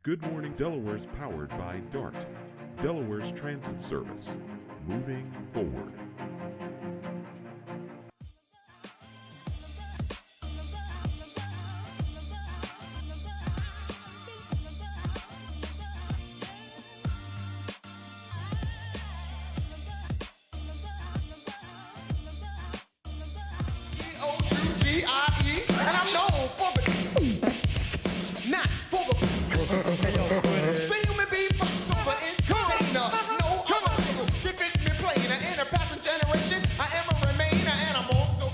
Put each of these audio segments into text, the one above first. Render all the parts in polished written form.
Good Morning Delaware is powered by DART, Delaware's transit service. Moving forward. G-I-E, and I'm known for the not for the human being, so the entertainer. No other if it be playing in a passing generation. I am a remainer, and I'm also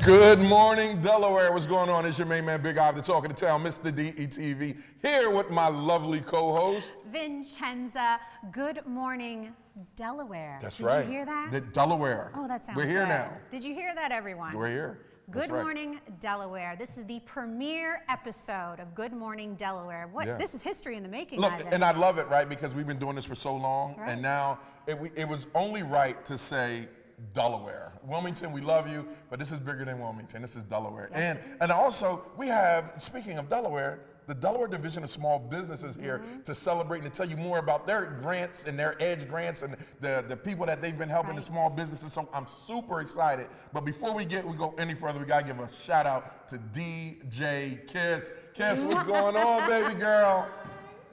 Good morning, Delaware. What's going on? It's your main man, Big Eye, the talk of the town, Mr. DETV, here with my lovely co-host, Vincenza. Good morning, Delaware. That's Did right. you hear that? The Delaware. Oh, that sounds We're here good. now. Did you hear that, everyone? We're here. That's Good right. morning, Delaware. This is the premiere episode of Good Morning Delaware. Yeah. This is history in the making. Look, Ivan. and I love it, right? Because we've been doing this for so long, Right. and now it was only right to say Delaware. Wilmington, we love you, but this is bigger than Wilmington. This is Delaware. Yes, and also, we have, speaking of Delaware, the Delaware Division of Small Businesses here to celebrate and to tell you more about their grants and their EDGE grants and the people that they've been helping, the small businesses. So I'm super excited. But before we go any further, we gotta give a shout out to DJ Kiss. Kiss, what's going on, baby girl?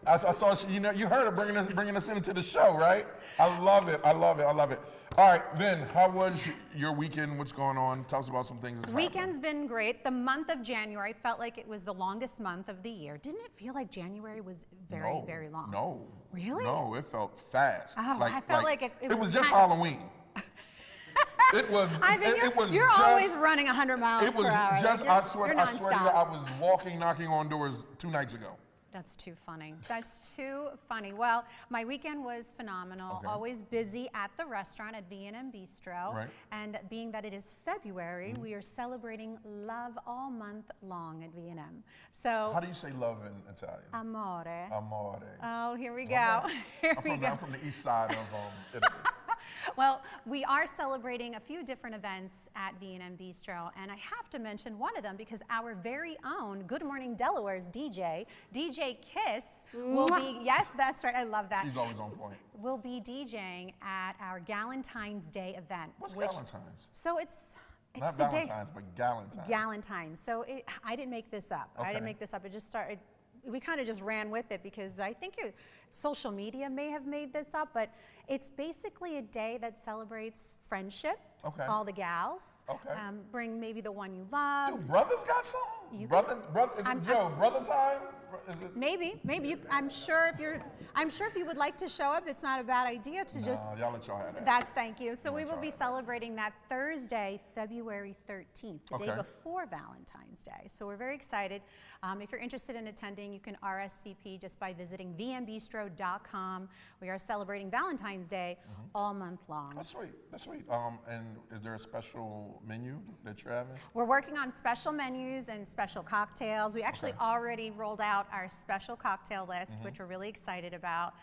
I saw, you heard her bringing us into the show, right? I love it. I love it. I love it. All right, Vin, how was your weekend? What's going on? Tell us about some things that's Weekend's been great. The month of January felt like it was the longest month of the year. Didn't it feel like January was very, very long? No. Really? No, it felt fast. Oh, I felt like it was was just kind of- Halloween. It was. You're always running 100 miles It was per hour. just. Like, I swear to you, nonstop. I was walking, knocking on doors 2 nights ago. That's too funny. That's too funny. Well, my weekend was phenomenal. Okay. Always busy at the restaurant at V&M Bistro. Right. And being that it is February, we are celebrating love all month long at V&M. So, How do you say love in Italian? amore. Amore. Oh, here we go. Here we go. I'm from the east side of Italy. Well, we are celebrating a few different events at V&M Bistro, and I have to mention one of them because our very own Good Morning Delaware's DJ Kiss, will be, yes, that's right, I love that. She's always on point. Will be DJing at our Galentine's Day event. What's Galentine's? So it's Not the day. Valentine's, but Galentine's. Galentine's. So I didn't make this up. I Okay. didn't make this up. It just started. We kind of just ran with it because I think social media may have made this up, but it's basically a day that celebrates friendship. Okay. All the gals. Okay. Bring maybe the one you love. Dude, brothers got something? You brother, is it Joe? Brother time? Is it? Maybe you, I'm sure if you would like to show up, it's not a bad idea to just. Y'all let y'all have that. That's thank you. So we That's will be all right. celebrating that Thursday, February 13th, the day Okay. before Valentine's Day. So we're very excited. If you're interested in attending, you can RSVP just by visiting vmbistro.com. We are celebrating Valentine's Day all month long. That's sweet. That's sweet. And is there a special menu that you're having? We're working on special menus and special cocktails. We actually already rolled out our special cocktail list, which we're really excited about.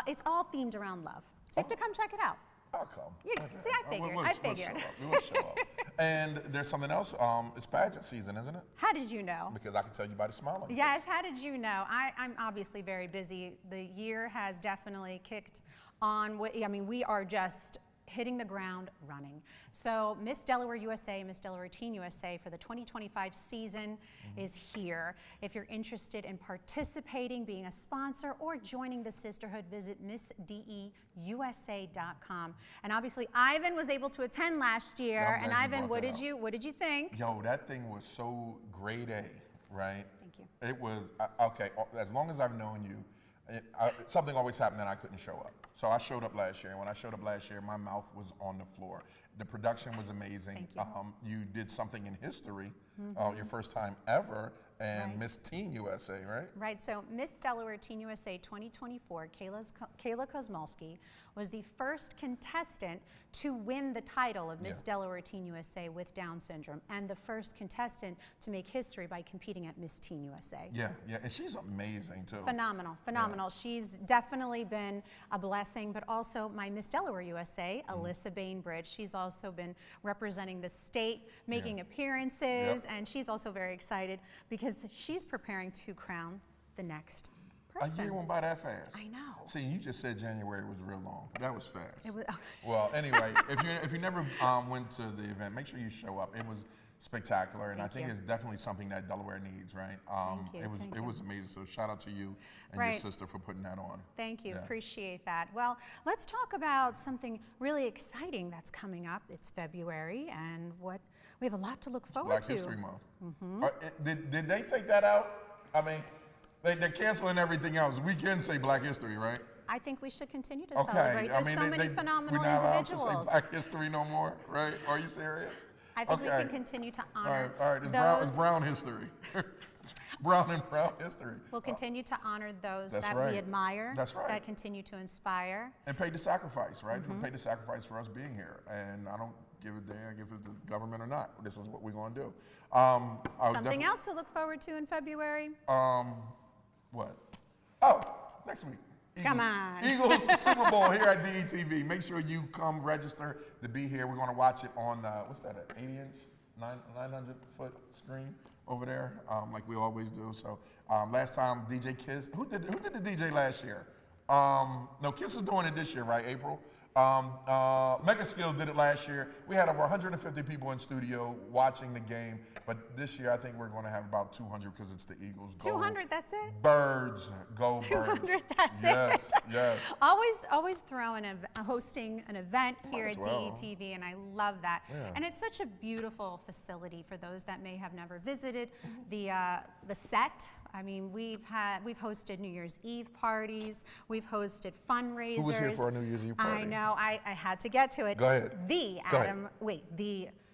It's all themed around love. So you have to come check it out. I'll come. See, I figured. I figured. We will show up. And there's something else. It's pageant season, isn't it? How did you know? Because I can tell you by the smile on your Yes, face. how did you know? I'm obviously very busy. The year has definitely kicked on. I mean, we are just hitting the ground running. So Miss Delaware USA, Miss Delaware Teen USA for the 2025 season is here. If you're interested in participating, being a sponsor, or joining the sisterhood, visit MissDEUSA.com. And obviously, Ivan was able to attend last year. Yeah, I'm And glad you Ivan, brought that what did you think? Yo, that thing was so grade A, right? Thank you. It was, okay, as long as I've known you, something always happened that I couldn't show up. So I showed up last year, and when I showed up last year, my mouth was on the floor. The production was amazing. Thank you. You did something in history, your first time ever, and Miss Teen USA, right? Right, so Miss Delaware Teen USA 2024, Kayla Kosmolski, was the first contestant to win the title of Miss Delaware Teen USA with Down syndrome, and the first contestant to make history by competing at Miss Teen USA. Yeah, and she's amazing too. Phenomenal. She's definitely been a blessing, but also my Miss Delaware USA, Alyssa Bainbridge, she's also been representing the state, making appearances, and she's also very excited because she's preparing to crown the next person. A year went by that fast. I know. See, you just said January was real long. That was fast. It was, Well, anyway, if you never went to the event, make sure you show up. It was spectacular, and I think it's definitely something that Delaware needs, right? It was amazing. So shout out to you and your sister for putting that on. Thank you, appreciate that. Well, let's talk about something really exciting that's coming up. It's February, and we have a lot to look forward to. Black History Month. Did they take that out? I mean, they're canceling everything else. We can say Black History, right? I think we should continue to celebrate. There's so many phenomenal we're not individuals. allowed to say Black History no more, right? Are you serious? I think we can continue to honor all right. It's brown history. Brown and proud history. We'll continue to honor those that we admire, that continue to inspire. And pay the sacrifice, right? Pay the sacrifice for us being here. And I don't give a damn if it's the government or not. This is what we're going to do. Something else to look forward to in February? What? Oh, next week. Come on. Eagles Super Bowl here at DETV. Make sure you come register to be here. We're going to watch it on, what's that, an 80-inch, 900-foot screen over there, like we always do. So last time DJ Kiss, who did the DJ last year? No, Kiss is doing it this year, right, April? Mega Skills did it last year. We had over 150 people in studio watching the game, but this year I think we're going to have about 200 because it's the Eagles. 200, that's it? Birds, go 200, Birds. that's it. Yes. Always hosting an event here at DETV, and I love that. Yeah. And it's such a beautiful facility for those that may have never visited. The set. I mean, we've hosted New Year's Eve parties. We've hosted fundraisers. Who was here for a New Year's Eve party? I know. I had to get to it. Go ahead. The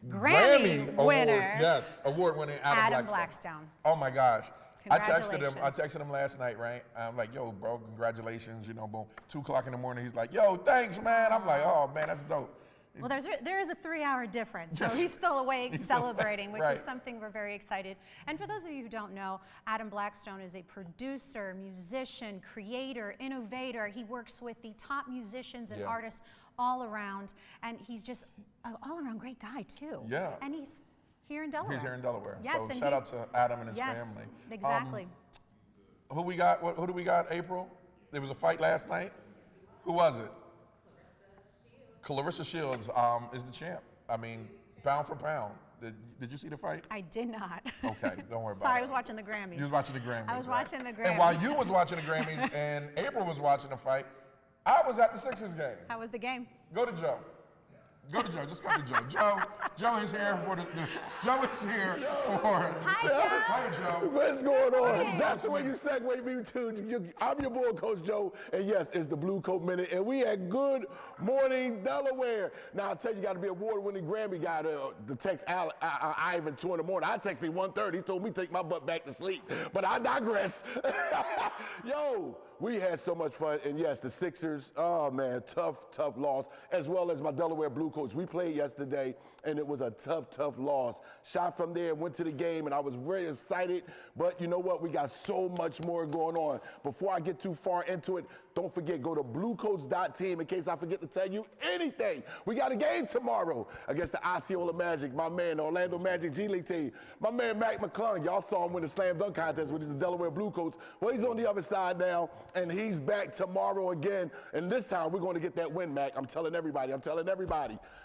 Grammy winner. Yes, award-winning Adam Blackstone. Oh my gosh. I texted him last night, right? I'm like, yo, bro, congratulations. You know, boom. 2 o'clock in the morning, he's like, yo, thanks, man. I'm like, oh man, that's dope. Well, there is a 3-hour difference, so he's still awake celebrating, which is something we're very excited. And for those of you who don't know, Adam Blackstone is a producer, musician, creator, innovator. He works with the top musicians and artists all around, and he's just an all-around great guy, too. Yeah. And he's here in Delaware. He's here in Delaware. Yes, so shout out to Adam and his family. Exactly. Who we got? Who do we got, April? There was a fight last night. Who was it? Clarissa Shields is the champ. I mean, pound for pound. Did you see the fight? I did not. Okay, don't worry about it. Sorry, I was watching the Grammys. You was watching the Grammys. I was watching the Grammys. And while you was watching the Grammys and April was watching the fight, I was at the Sixers game. How was the game? Go to Joe. Go to Joe. Just come to Joe. Joe is here for Joe is here for. Hi, Joe. Hi, Joe. What's going on? Hey. That's the way you segue me to. I'm your boy, Coach Joe, and yes, it's the Blue Coat Minute, and we at Good Morning Delaware. Now, I tell you, you got to be award-winning Grammy guy to text Ivan 2 in the morning. I texted him 1:30. He told me to take my butt back to sleep, but I digress. Yo. We had so much fun, and yes, the Sixers, oh man, tough loss, as well as my Delaware Blue Coats. We played yesterday, and it was a tough loss. Shot from there, went to the game, and I was very excited, but you know what? We got so much more going on. Before I get too far into it, don't forget, go to bluecoats.team in case I forget to tell you anything. We got a game tomorrow against the Osceola Magic, my man, the Orlando Magic G League team. My man, Mac McClung, y'all saw him win the slam dunk contest with the Delaware Blue Coats. Well, he's on the other side now, and he's back tomorrow again. And this time, we're going to get that win, Mac. I'm telling everybody.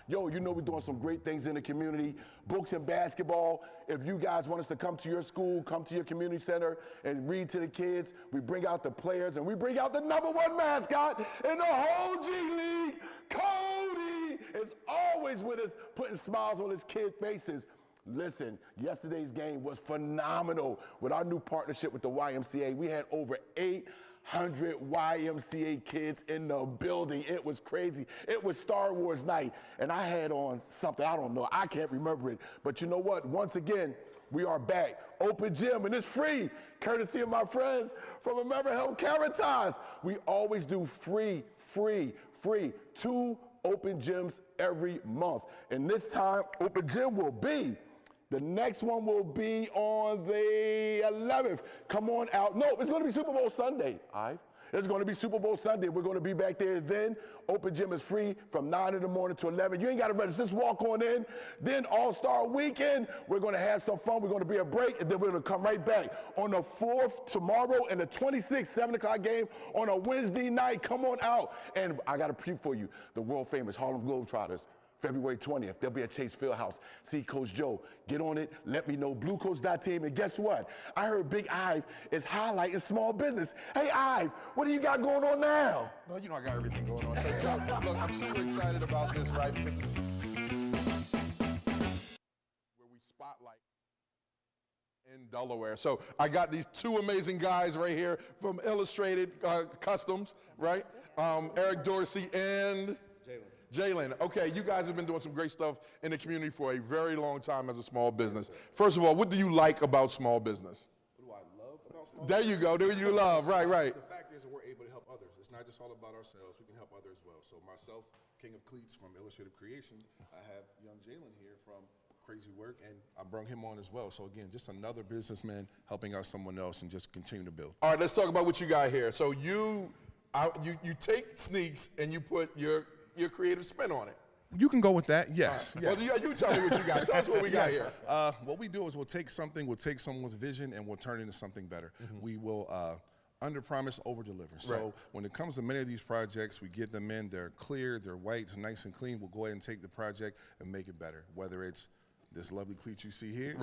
Yo, you know we're doing some great things in the community. Books and basketball. If you guys want us to come to your school, come to your community center and read to the kids, we bring out the players and we bring out the #1 mascot in the whole G League. Cody is always with us, putting smiles on his kids' faces. Listen, yesterday's game was phenomenal. With our new partnership with the YMCA, we had over 800 YMCA kids in the building. It was crazy. It was Star Wars night, and I had on something, I don't know, I can't remember it. But you know what? Once again, we are back. Open gym, and it's free, courtesy of my friends from American Health Caritas. We always do free. 2 open gyms every month. And this time, open gym will be, the next one will be on the 11th. Come on out. No, it's going to be Super Bowl Sunday. It's going to be Super Bowl Sunday. We're going to be back there then. Open gym is free from 9 in the morning to 11. You ain't got to register. Just walk on in. Then All-Star Weekend, we're going to have some fun. We're going to be a break, and then we're going to come right back on the 4th tomorrow and the 26th, 7 o'clock game on a Wednesday night. Come on out. And I got a preview for you. The world-famous Harlem Globetrotters. February 20th, they'll be at Chase Fieldhouse. See Coach Joe. Get on it. Let me know. BlueCoats.team. And guess what? I heard Big Ive is highlighting small business. Hey, Ive, what do you got going on now? Well, you know I got everything going on. So, Joe, look, I'm super excited about this, right? Because where we spotlight in Delaware. So I got these two amazing guys right here from Illustrated Customs, right? Eric Dorsey and Jalen. Okay, you guys have been doing some great stuff in the community for a very long time as a small business. First of all, what do you like about small business? What do I love about small business? There you go. There you love. Right. The fact is that we're able to help others. It's not just all about ourselves. We can help others as well. So myself, King of Cleats from Illustrative Creations, I have young Jalen here from Crazy Work, and I brought him on as well. So again, just another businessman helping out someone else and just continue to build. All right, let's talk about what you got here. So you take sneaks and you put your creative spin on it. You can go with that, yes. Well, you tell me what you got. Tell us what we got here. What we do is we'll take someone's vision and we'll turn it into something better. We will under promise, over deliver. So when it comes to many of these projects, we get them in, they're clear, they're white, it's nice and clean. We'll go ahead and take the project and make it better. Whether it's this lovely cleat you see here,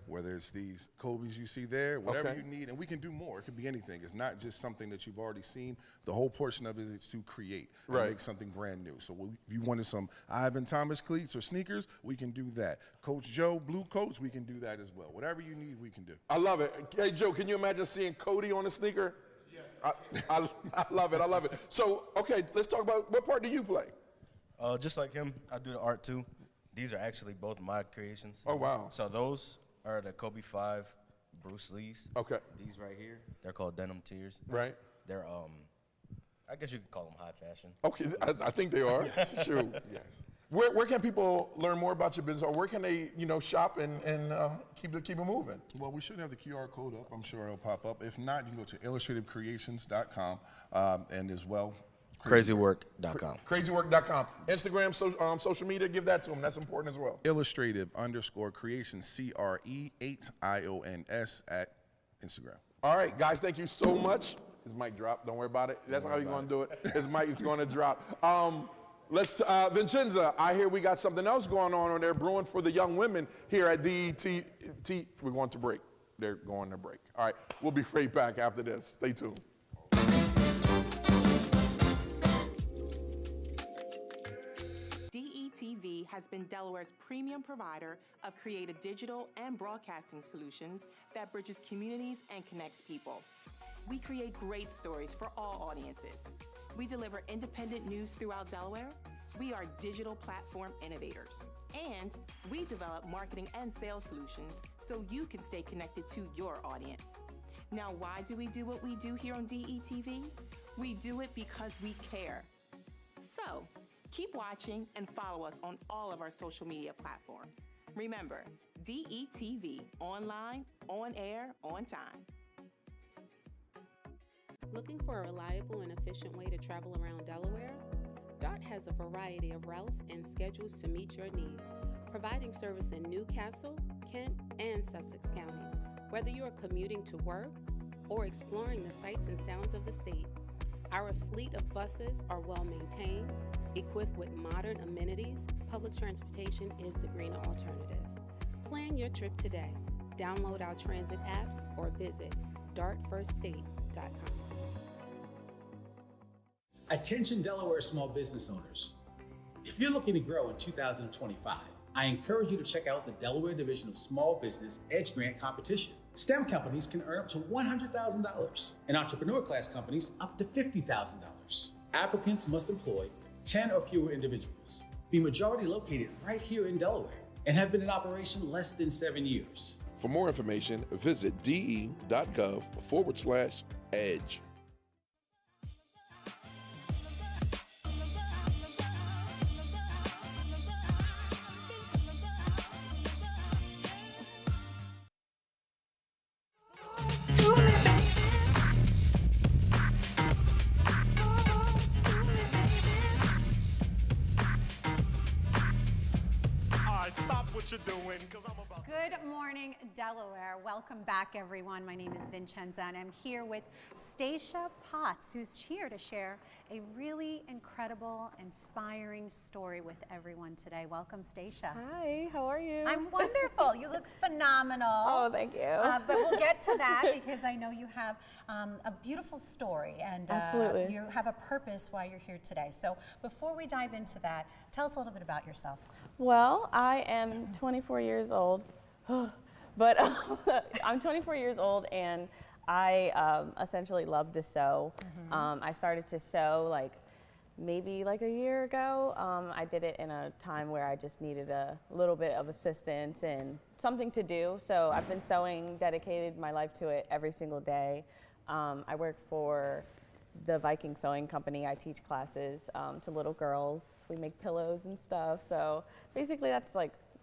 whether it's these Kobe's you see there, whatever you need, and we can do more. It could be anything. It's not just something that you've already seen. The whole portion of it is to create and make something brand new. So if you wanted some Ivan Thomas cleats or sneakers, we can do that. Coach Joe Blue Coats, we can do that as well. Whatever you need, we can do. I love it. Hey, Joe, can you imagine seeing Cody on a sneaker? Yes. I love it. I love it. So, okay, let's talk about what part do you play? Just like him, I do the art too. These are actually both my creations. Oh, wow. So those are the Kobe 5 Bruce Lee's. Okay. These right here, they're called denim tears. Right. They're, I guess you could call them high fashion. Okay, I think they are. True. Yes. Where can people learn more about your business, or where can they, shop and keep it moving? Well, we should have the QR code up. I'm sure it'll pop up. If not, you can go to illustrativecreations.com and as well. Crazywork.com. Crazywork.com. Instagram, social media, give that to them. That's important as well. Illustrative_creations, CRE8IONS at Instagram. All right, guys, thank you so much. His mic dropped. Don't worry about it. That's how you're going to do it. His mic is going to drop. Vincenza, I hear we got something else going on there brewing for the young women here at DETV. We're going to break. They're going to break. All right, we'll be right back after this. Stay tuned. DETV has been Delaware's premium provider of creative digital and broadcasting solutions that bridges communities and connects people. We create great stories for all audiences. We deliver independent news throughout Delaware. We are digital platform innovators. And we develop marketing and sales solutions so you can stay connected to your audience. Now, why do we do what we do here on DETV? We do it because we care. So, keep watching and follow us on all of our social media platforms. Remember, DETV, online, on air, on time. Looking for a reliable and efficient way to travel around Delaware? DART has a variety of routes and schedules to meet your needs, providing service in Newcastle, Kent, and Sussex counties. Whether you are commuting to work or exploring the sights and sounds of the state, our fleet of buses are well maintained, equipped with modern amenities. Public transportation is the greener alternative. Plan your trip today. Download our transit apps or visit dartfirststate.com. Attention Delaware small business owners. If you're looking to grow in 2025, I encourage you to check out the Delaware Division of Small Business Edge Grant Competition. STEM companies can earn up to $100,000 and entrepreneur class companies up to $50,000. Applicants must employ 10 or fewer individuals, be majority located right here in Delaware, and have been in operation less than 7 years. For more information, visit de.gov/edge. what you're doing, 'cause I'm about Good morning, Delaware. Welcome back, everyone. My name is Vincenza, and I'm here with Stacia Potts, who's here to share a really incredible, inspiring story with everyone today. Welcome, Stacia. Hi, how are you? I'm wonderful. You look phenomenal. Oh, thank you. But we'll get to that because I know you have a beautiful story and Absolutely. you have a purpose why you're here today. So before we dive into that, tell us a little bit about yourself. Well, I am 24 years old, but I'm 24 years old and I essentially love to sew. I started to sew maybe a year ago. I did it in a time where I just needed a little bit of assistance and something to do. So I've been sewing, dedicated my life to it every single day. I work for the Viking Sewing Company. I teach classes to little girls. We make pillows and stuff. So basically that's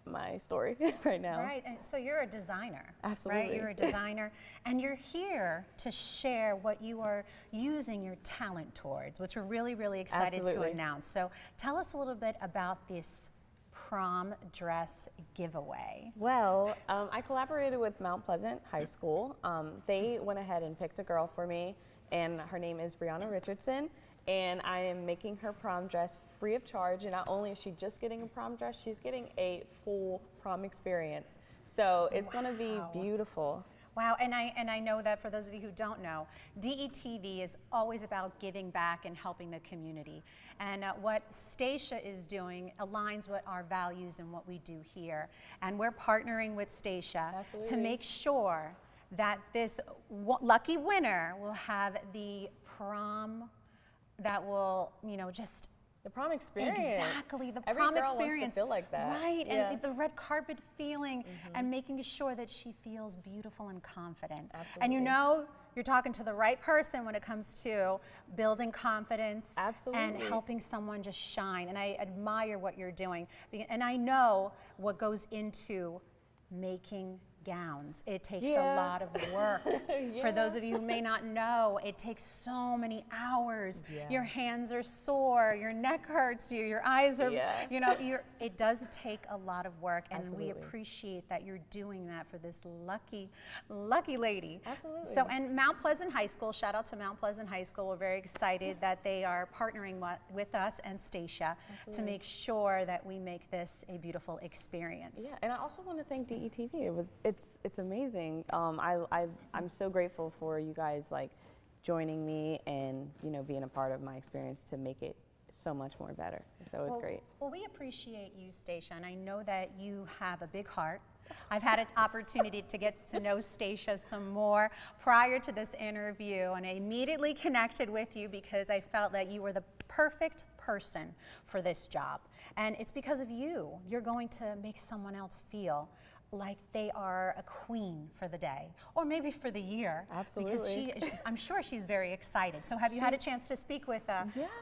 my story right now. Right, and so you're a designer. Absolutely. Right, you're a designer, and you're here to share what you are using your talent towards, which we're really, really excited to announce. So tell us a little bit about this prom dress giveaway. Well, I collaborated with Mount Pleasant High School. They went ahead and picked a girl for me, and her name is Brianna Richardson, and I am making her prom dress free of charge. And not only is she just getting a prom dress, she's getting a full prom experience. So it's going to be beautiful. Wow, and I know that for those of you who don't know, DETV is always about giving back and helping the community. And what Stacia is doing aligns with our values and what we do here. And we're partnering with Stacia to make sure that this lucky winner will have the prom that will, just the prom experience. Exactly, the Every prom girl experience. Wants to feel like that. Right, yeah. and the red carpet feeling and making sure that she feels beautiful and confident. Absolutely. And you're talking to the right person when it comes to building confidence and helping someone just shine. And I admire what you're doing. And I know what goes into making gowns. It takes a lot of work. For those of you who may not know, it takes so many hours. Your hands are sore, your neck hurts you, your eyes are, it does take a lot of work, and we appreciate that you're doing that for this lucky lady. Absolutely. So, and Mount Pleasant High School, shout out to Mount Pleasant High School. We're very excited that they are partnering with us and Stacia to make sure that we make this a beautiful experience. Yeah, and I also want to thank DETV. It's amazing. I'm so grateful for you guys joining me and being a part of my experience to make it so much more better. So it's great. Well, we appreciate you, Stacia, and I know that you have a big heart. I've had an opportunity to get to know Stacia some more prior to this interview, and I immediately connected with you because I felt that you were the perfect person for this job. And it's because of you. You're going to make someone else feel like they are a queen for the day, or maybe for the year. Absolutely. Because I'm sure she's very excited. So have you had a chance to speak with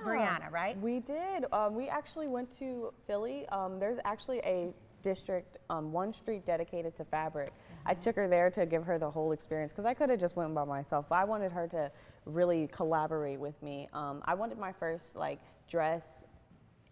Brianna, right? We did. We actually went to Philly. There's actually a district, one street dedicated to fabric. I took her there to give her the whole experience because I could have just went by myself, but I wanted her to really collaborate with me. I wanted my first dress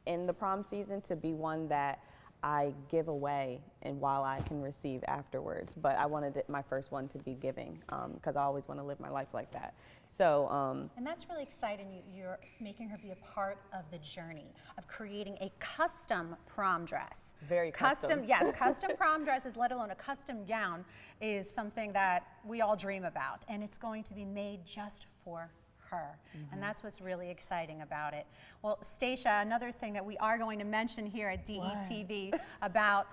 in the prom season to be one that I give away and while I can receive afterwards, but I wanted my first one to be giving because I always want to live my life like that. So, and that's really exciting. You're making her be a part of the journey of creating a custom prom dress. Very custom. Yes, custom prom dresses, let alone a custom gown, is something that we all dream about, and it's going to be made just for her. And that's what's really exciting about it. Well, Stacia, another thing that we are going to mention here at DETV about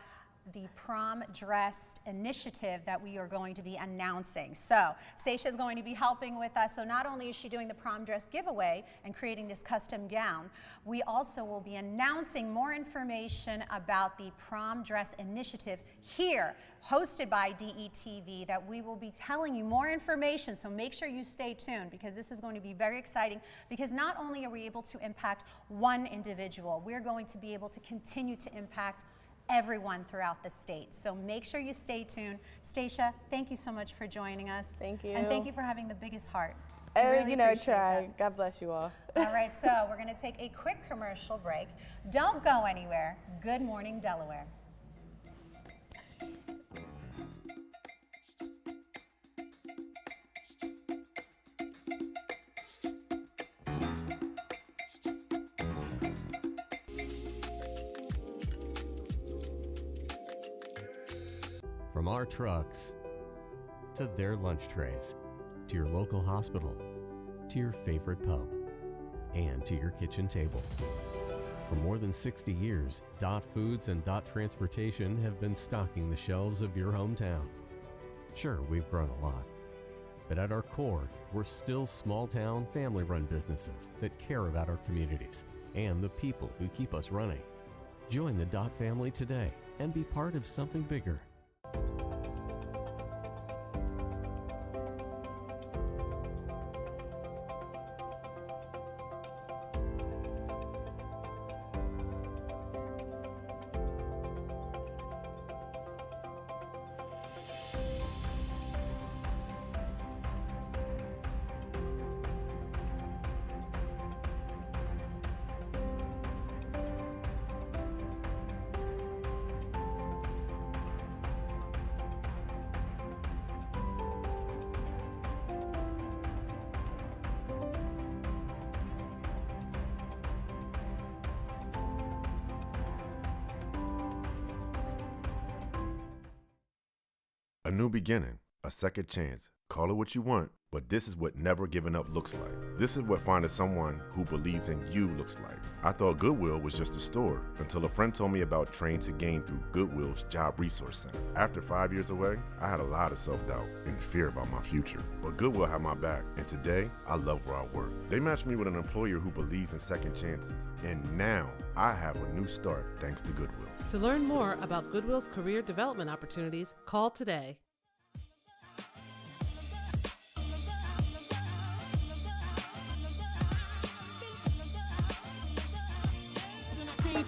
the prom dress initiative that we are going to be announcing. So Stacia is going to be helping with us. So not only is she doing the prom dress giveaway and creating this custom gown, we also will be announcing more information about the prom dress initiative here, hosted by DETV, that we will be telling you more information. So make sure you stay tuned because this is going to be very exciting, because not only are we able to impact one individual, we're going to be able to continue to impact everyone throughout the state. So make sure you stay tuned. Stacia, thank you so much for joining us. Thank you. And thank you for having the biggest heart. Really try. That. God bless you all. All right, so we're going to take a quick commercial break. Don't go anywhere. Good Morning Delaware. From our trucks to their lunch trays, to your local hospital, to your favorite pub, and to your kitchen table. For more than 60 years, Dot Foods and Dot Transportation have been stocking the shelves of your hometown. Sure, we've grown a lot, but at our core, we're still small-town, family-run businesses that care about our communities and the people who keep us running. Join the Dot family today and be part of something bigger. A new beginning, a second chance. Call it what you want, but this is what never giving up looks like. This is what finding someone who believes in you looks like. I thought Goodwill was just a store until a friend told me about Train to Gain through Goodwill's Job Resource Center. After 5 years away, I had a lot of self-doubt and fear about my future, but Goodwill had my back, and today, I love where I work. They matched me with an employer who believes in second chances, and now I have a new start thanks to Goodwill. To learn more about Goodwill's career development opportunities, call today.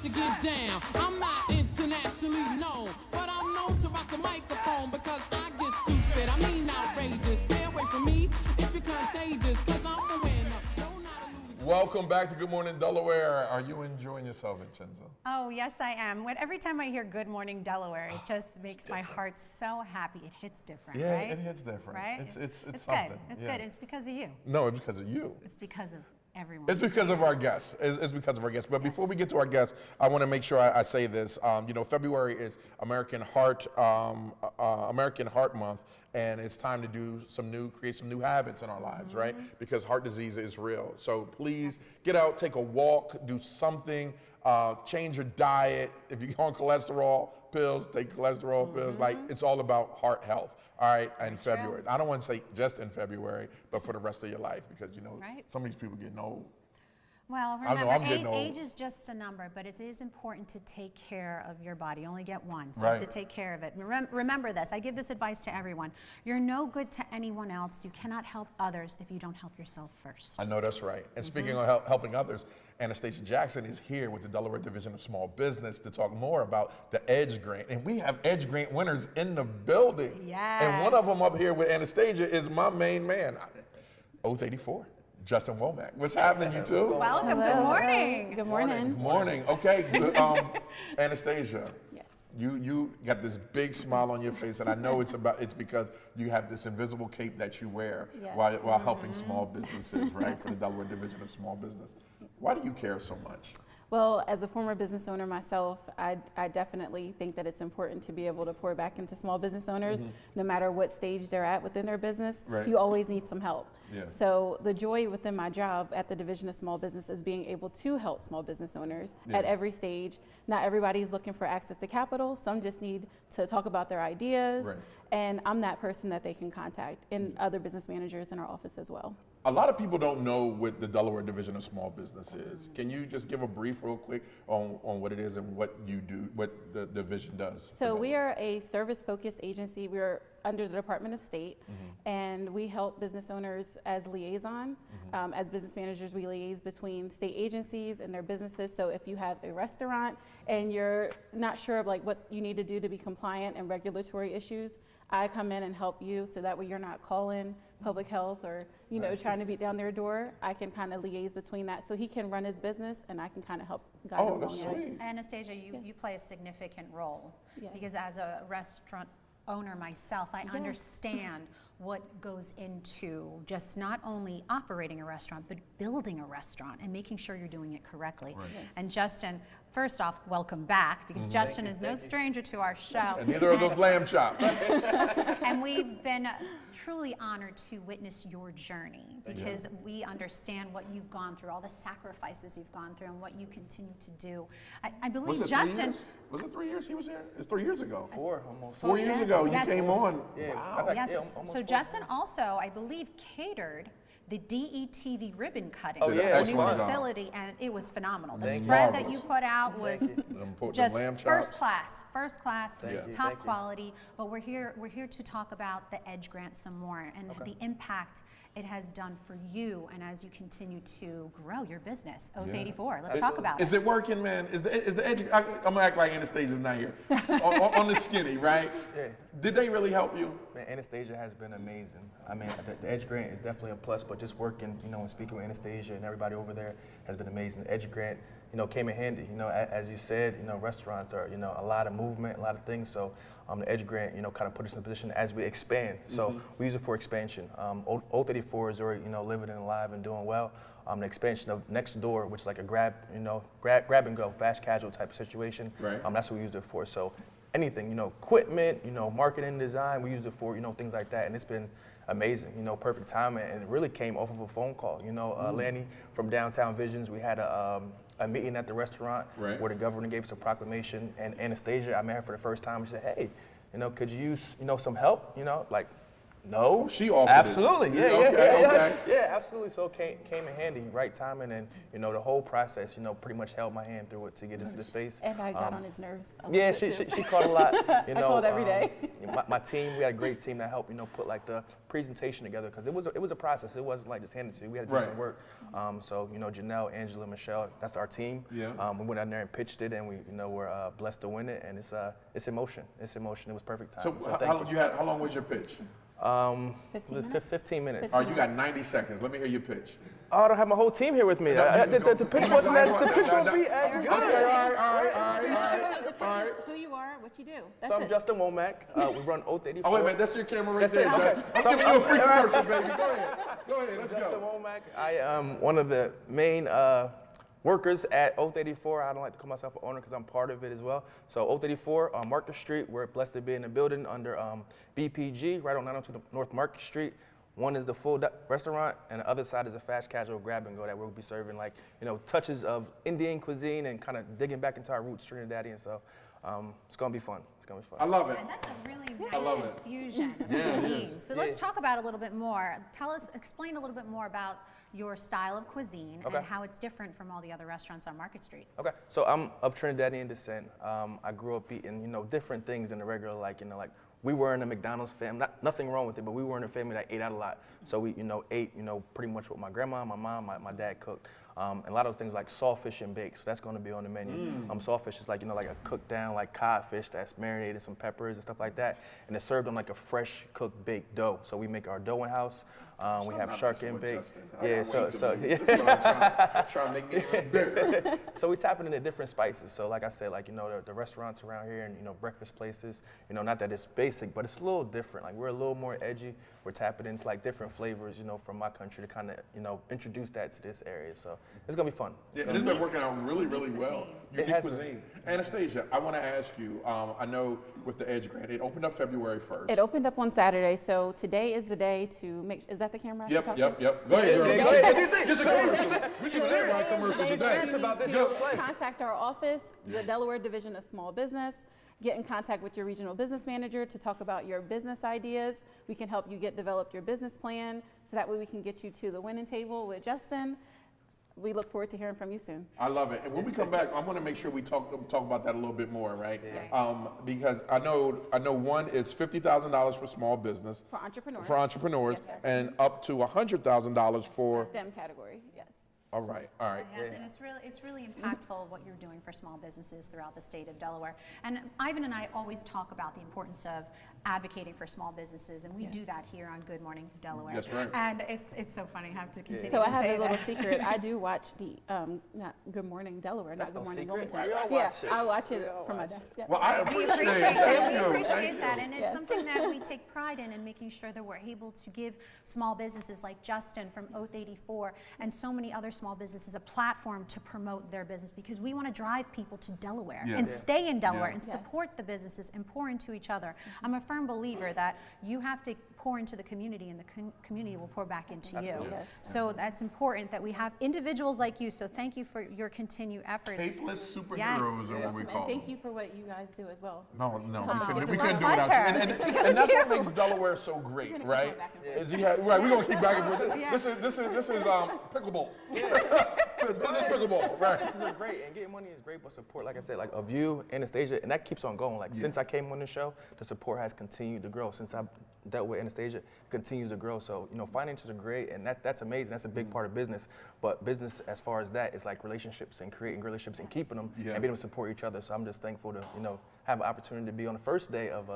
To get down, I'm not internationally known, but I'm known to rock the microphone because I get stupid, I mean outrageous. Stay away from me if you're contagious, cause I'm a winner. Welcome back to Good Morning Delaware. Are you enjoying yourself, Vincenza? Oh, yes, I am. Every time I hear Good Morning Delaware, it just makes my heart so happy. It hits different, Yeah, right? it hits different. Right? It's good. something. It's Yeah. good. It's because of you. No, it's because of you. It's because of everyone. It's because of our guests. It's because of our guests. But before we get to our guests, I want to make sure I say this. February is American Heart Month, and it's time to create some new habits in our lives, right? Because heart disease is real. So please get out, take a walk, do something, change your diet. If you're on cholesterol pills, take cholesterol pills. Like, it's all about heart health. All right, in February. I don't want to say just in February, but for the rest of your life, because some of these people getting old. Well, I know I'm getting remember, old. age is just a number, but it is important to take care of your body. You only get one, so you Right. have to take care of it. Remember this. I give this advice to everyone. You're no good to anyone else. You cannot help others if you don't help yourself first. I know that's right. And speaking of helping others, Anastasia Jackson is here with the Delaware Division of Small Business to talk more about the EDGE Grant. And we have EDGE Grant winners in the building. Yes. And one of them up here with Anastasia is my main man, Oath 84. Justin Womack. What's happening, you two? Welcome. Hello. Good morning. Good morning. Good morning. Okay. Good. Anastasia. Yes. You got this big smile on your face, and I know it's because you have this invisible cape that you wear Yes. while helping small businesses, right? For the Delaware Division of Small Business. Why do you care so much? Well, as a former business owner myself, I definitely think that it's important to be able to pour back into small business owners, no matter what stage they're at within their business. Right. You always need some help. Yeah. So the joy within my job at the Division of Small Business is being able to help small business owners at every stage. Not everybody's looking for access to capital. Some just need to talk about their ideas. Right. And I'm that person that they can contact, and other business managers in our office as well. A lot of people don't know what the Delaware Division of Small Business is. Can you just give a brief real quick on what it is and what you do, what the division does? So we are a service-focused agency. We're under the Department of State, and we help business owners as liaison. As business managers, we liaise between state agencies and their businesses. So if you have a restaurant and you're not sure of what you need to do to be compliant and regulatory issues, I come in and help you, so that way you're not calling public health or trying to beat down their door. I can kind of liaise between that, so he can run his business and I can kind of help guide him along. Sweet. Anastasia, you play a significant role, Yes. because as a restaurant owner myself, I understand what goes into just not only operating a restaurant, but building a restaurant and making sure you're doing it correctly. Right. Yes. And Justin, first off, welcome back, because Justin is no stranger to our show. And neither are those lamb chops. And we've been truly honored to witness your journey, because we understand what you've gone through, all the sacrifices you've gone through, and what you continue to do. I believe Justin. Was it 3 years he was here? It's 3 years ago. 4 almost. 4 years ago, you came on. Yeah. Wow. Yes. So Justin also, I believe, catered the DETV ribbon cutting Oh, yeah. at the new Excellent. facility, and it was phenomenal. The Thank you. spread that Marvelous. you put out was just lamb first chops. class, Thank you. top Thank you. quality. But we're here to talk about the Edge Grant some more, and the impact it has done for you, and as you continue to grow your business. Oath 84. Let's talk about it. Is it working, man? Is the edge? I'm gonna act like Anastasia's not here. on the skinny, right? Yeah. Did they really help you? Man, Anastasia has been amazing. I mean, the Edge Grant is definitely a plus, but just working, and speaking with Anastasia and everybody over there has been amazing. The Edge Grant, came in handy. As you said, restaurants are, a lot of movement, a lot of things. So the Edge Grant, kind of put us in a position as we expand. So we use it for expansion. Oath 84 is already, living and alive and doing well. The expansion of next door, which is like a grab and go, fast casual type of situation. Right. That's what we used it for. So anything, equipment, marketing, design, we used it for, things like that. And it's been amazing, perfect timing. And it really came off of a phone call. Lanny from Downtown Visions, we had a meeting at the restaurant where the governor gave us a proclamation. And Anastasia, I met her for the first time. She said, hey, could you use, some help? No. She offered absolutely. it. Yeah, yeah, absolutely. So it came in handy, right timing, and the whole process, pretty much held my hand through it to get us to the space. And I got on his nerves. Yeah, she caught a lot. I told every day. My team, we had a great team that helped, put like the presentation together, because it was a process. It wasn't like just handed to you. We had to do some work. So Janelle, Angela, Michelle, that's our team. Yeah. We went out there and pitched it, and we were blessed to win it, and it's emotion. It's emotion. It was perfect time. So thank you. how long was your pitch? 15 minutes. All right, you got 90 seconds. Let me hear your pitch. Oh, I don't have my whole team here with me. The pitch wasn't as good. All right. Who you are, what you do. That's So I'm Justin Womack. We run Oath 84. Oh, wait a minute, that's your camera right That's there, it, okay. Jack. I'm giving you a free commercial, baby. Go ahead, let's Justin go. Womack. I am one of the main workers at Oath 84. I don't like to call myself an owner because I'm part of it as well. So Oath 84 on Market Street. We're blessed to be in the building under BPG, right on 902 North Market Street. One is the full restaurant, and the other side is a fast casual grab and go that we'll be serving like, touches of Indian cuisine and kind of digging back into our roots, Trinidadian. So it's gonna be fun. It's gonna be fun. I love it. And that's a really I love nice it. infusion of Yeah, it cuisine. is. So let's talk about it a little bit more. Explain a little bit more about your style of cuisine and how it's different from all the other restaurants on Market Street. Okay, so I'm of Trinidadian descent. I grew up eating, different things than the regular, like we were in a McDonald's family. Nothing wrong with it, but we were in a family that ate out a lot. So we, ate, pretty much what my grandma, my mom, my dad cooked. And a lot of those things like sawfish and baked. So that's going to be on the menu. Sawfish is like, like a cooked down like codfish that's marinated, some peppers and stuff like that. And it's served on like a fresh cooked baked dough. So we make our dough in house. We have shark and baked. Yeah, so try to make me even bigger. So we tap into different spices. So like I said, like, the restaurants around here and, breakfast places, not that it's basic, but it's a little different. Like we're a little more edgy. We're tapping into like different flavors, from my country to kind of, introduce that to this area. So it's gonna be fun. Yeah, and it's been working out really, really well. It has been. Anastasia, I want to ask you, I know with the Edge Grant, it opened up February 1st. It opened up on Saturday, so today is the day to make. Is that the camera? I should talk to? Yep. Go ahead, girl. Get your commercial. We can Serious. have our commercial today. serious about this. Contact our office, the Delaware Division of Small Business. Get in contact with your regional business manager to talk about your business ideas. We can help you develop your business plan, so that way we can get you to the winning table with Justin. We look forward to hearing from you soon. I love it. And when we come back, I want to make sure we talk about that a little bit more, right? Yes. Because I know one is $50,000 for small business. For entrepreneurs. For entrepreneurs, Yes. and up to $100,000 for STEM category, yes. All right. Yes, and it's really impactful what you're doing for small businesses throughout the state of Delaware. And Ivan and I always talk about the importance of advocating for small businesses, and we do that here on Good Morning Delaware. That's right. And it's so funny. I have to continue So to I have say a little that. secret. I do watch the not Good Morning Delaware, not Good Morning Wilmington. watch it. I watch it from my desk. Yeah. Well, I We appreciate appreciate it. that. We Thank you. appreciate that, and it's Yes. something that we take pride in making sure that we're able to give small businesses like Justin from Oath 84 and so many other small small businesses a platform to promote their business, because we want to drive people to Delaware Yeah. and Yeah. stay in Delaware Yeah. and support the businesses and pour into each other. I'm a firm believer that you have to pour into the community, and the community will pour back into you. Absolutely. Yes. So that's important that we have individuals like you. So thank you for your continued efforts. Capeless superheroes Yes. are what we And call thank them. you for what you guys do as well. No, Oh, we couldn't do it without you. pleasure. And It's because and of that's what you. makes Delaware so great, gonna keep right? going back and forth. Is you have, right, we're gonna keep back and forth. Yeah. This is pickleball. This is pickleball, right? This is great, and getting money is great, but support, like I said, like of you, Anastasia, and that keeps on going. Like since I came on the show, the support has continued to grow. Since I've dealt with Anastasia, it continues to grow. So finances are great, and that's amazing. That's a big part of business. But business, as far as that, is like relationships and creating relationships and keeping them and being able to support each other. So I'm just thankful to have an opportunity to be on the first day of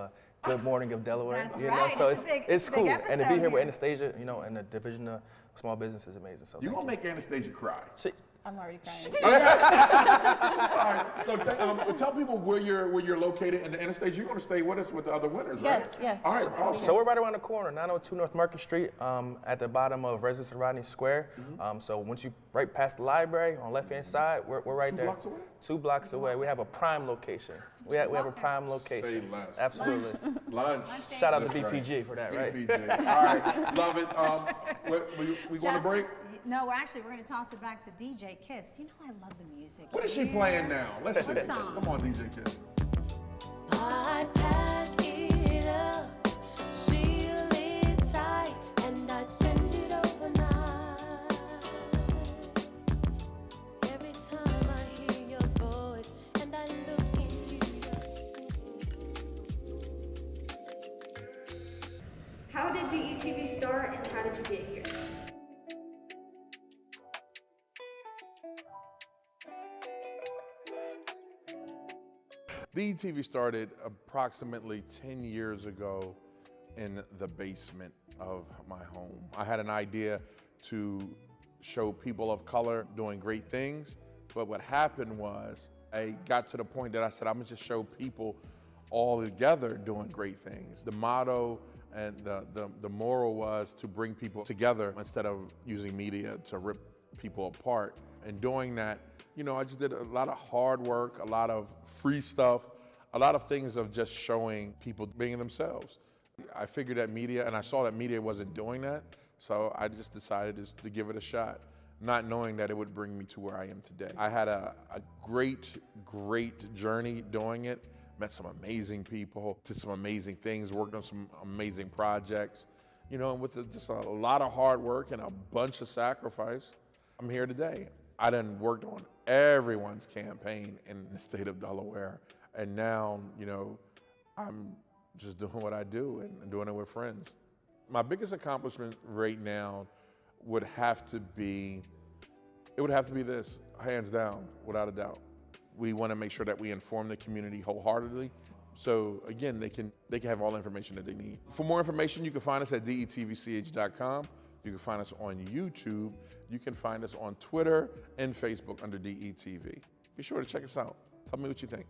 Good Morning of Delaware. That's right. So It's a big- it's big cool, and to be episode here with here. Anastasia, and the division of small business is amazing. So You're thank gonna make Anastasia cry. I'm already crying. All right, look, tell people where you're located, and Anastasia, you're going to stay with us with the other winners, right? Yes. All right, awesome. So we're right around the corner, 902 North Market Street, at the bottom of Residence Rodney Square. So once you right past the library on left hand side, we're right there. 2 blocks away? 2 blocks away. We have a prime location. We have a prime location. Say less. Absolutely. Lunch. Shout out to That's BPG right. for that, right? BPG. All right, love it. We going to break? No, we're going to toss it back to DJ Kiss. You know I love the music. What is she playing now? Let's see. What song? Come on, DJ Kiss. I'd pack it up, seal it tight, and I'd send it overnight. Every time I hear your voice and I look into your. How did DETV start, and how did you get here? DETV started approximately 10 years ago in the basement of my home. I had an idea to show people of color doing great things, but what happened was I got to the point that I said, I'm gonna just show people all together doing great things. The motto and the moral was to bring people together instead of using media to rip people apart. And doing that, I just did a lot of hard work, a lot of free stuff, a lot of things of just showing people being themselves. I figured that media, and I saw that media wasn't doing that, so I just decided to give it a shot, not knowing that it would bring me to where I am today. I had a great journey doing it, met some amazing people, did some amazing things, worked on some amazing projects, and with just a lot of hard work and a bunch of sacrifice, I'm here today. I done worked on everyone's campaign in the state of Delaware, and now, I'm just doing what I do and doing it with friends. My biggest accomplishment right now would have to be this, hands down, without a doubt. We want to make sure that we inform the community wholeheartedly. So again, they can have all the information that they need. For more information, you can find us at detvch.com. You can find us on YouTube. You can find us on Twitter and Facebook under DETV. Be sure to check us out. Tell me what you think.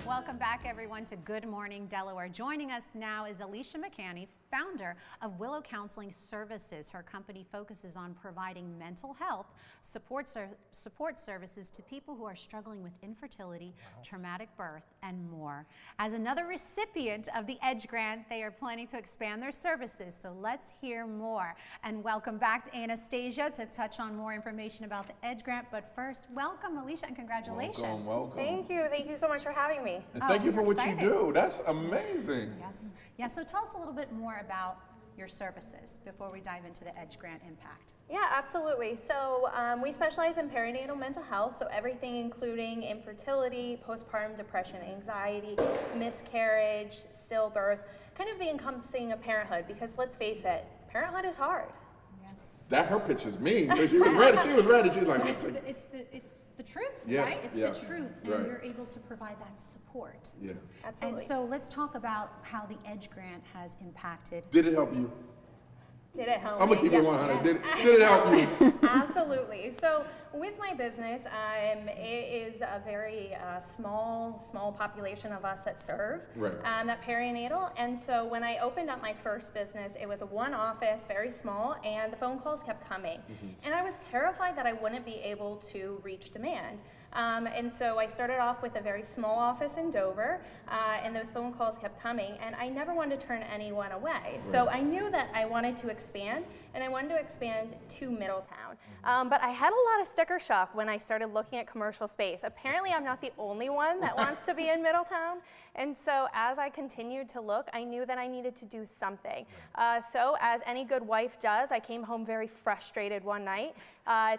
Welcome back, everyone, to Good Morning Delaware. Joining us now is Alisha McCanney, founder of Willow Counseling Services. Her company focuses on providing mental health support services to people who are struggling with infertility, traumatic birth, and more. As another recipient of the EDGE grant, they are planning to expand their services, so let's hear more. And welcome back to Anastasia to touch on more information about the EDGE grant. But first, welcome, Alisha, and congratulations. Welcome. Thank you so much for having me. And thank you for what excited. you do. That's amazing. Yes. Yeah, so tell us a little bit more about your services before we dive into the EDGE grant impact. Yeah, absolutely. So we specialize in perinatal mental health, so everything including infertility, postpartum depression, anxiety, miscarriage, stillbirth, kind of the encompassing of parenthood, because let's face it, parenthood is hard. Yes. That her pitch is mean, but she was ready. She was ready. She's like, it's the truth, Yeah, right? It's yeah, the truth, and right. you're able to provide that support. Yeah. And so let's talk about how the EDGE grant has impacted. Did it help you? Did it help I'm gonna me? keep it 100. Did it help you? Absolutely. So with my business, it is a very small population of us that serve that perinatal. And so when I opened up my first business, it was a one office, very small, and the phone calls kept coming. And I was terrified that I wouldn't be able to reach demand. And so I started off with a very small office in Dover, and those phone calls kept coming, and I never wanted to turn anyone away. So I knew that I wanted to expand, and I wanted to expand to Middletown. But I had a lot of sticker shock when I started looking at commercial space. Apparently I'm not the only one that wants to be in Middletown, and so as I continued to look, I knew that I needed to do something. So as any good wife does, I came home very frustrated one night,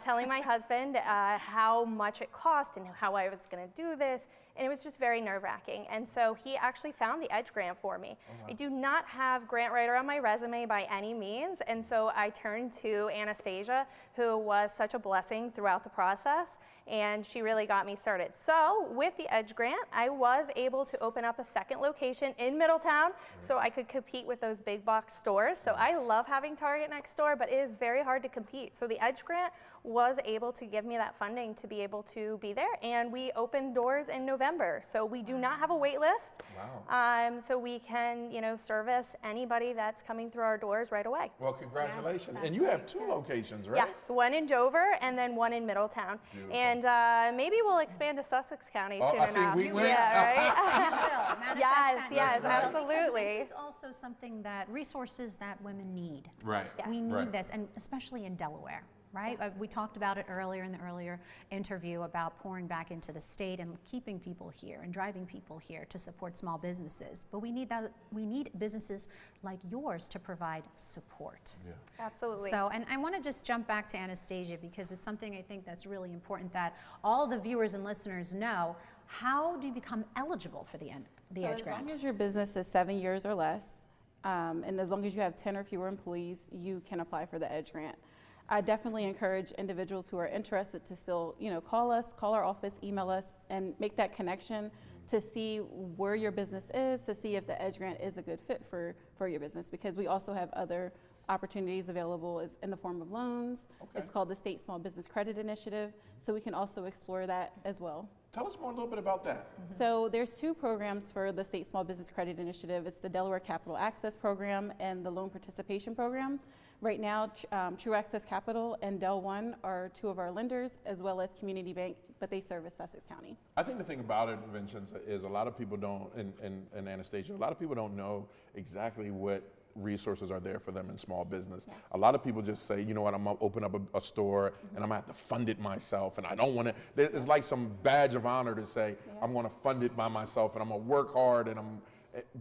telling my husband how much it cost and how I was going to do this, and it was just very nerve-wracking. And so he actually found the EDGE grant for me. I do not have grant writer on my resume by any means, and so I turned to Anastasia, who was such a blessing throughout the process, and she really got me started. So with the EDGE grant, I was able to open up a second location in Middletown so I could compete with those big box stores. So I love having Target next door, but it is very hard to compete. So the EDGE grant was able to give me that funding to be able to be there, and we opened doors in November. So we do not have a wait list. Wow. So we can, service anybody that's coming through our doors right away. Well, congratulations. And you have 2 locations, right? Yes, one in Dover and then one in Middletown. Beautiful. And maybe we'll expand to Sussex County soon I see enough. we will. Yeah, right? Yes, yes, because absolutely. this is also something that resources that women need. Right. We need Right. this, and especially in Delaware. Right? We talked about it earlier in the earlier interview about pouring back into the state and keeping people here and driving people here to support small businesses. But we need that. We need businesses like yours to provide support. Yeah. Absolutely. So, and I want to just jump back to Anastasia because it's something I think that's really important that all the viewers and listeners know. How do you become eligible for the EDGE grant? As long as your business is 7 years or less, and as long as you have 10 or fewer employees, you can apply for the EDGE grant. I definitely encourage individuals who are interested to still, call us, call our office, email us, and make that connection to see where your business is, to see if the EDGE grant is a good fit for your business, because we also have other opportunities available in the form of loans. Okay. It's called the State Small Business Credit Initiative, so we can also explore that as well. Tell us more a little bit about that. So there's 2 programs for the State Small Business Credit Initiative. It's the Delaware Capital Access Program and the Loan Participation Program. Right now, True Access Capital and Del One are 2 of our lenders, as well as Community Bank, but they service Sussex County. I think the thing about it, Vincenza, is a lot of people don't, and Anastasia, a lot of people don't know exactly what resources are there for them in small business. Yeah. A lot of people just say, you know what, I'm gonna open up a store and I'm gonna have to fund it myself, and I don't wanna, it's like some badge of honor to say, I'm gonna fund it by myself and I'm gonna work hard,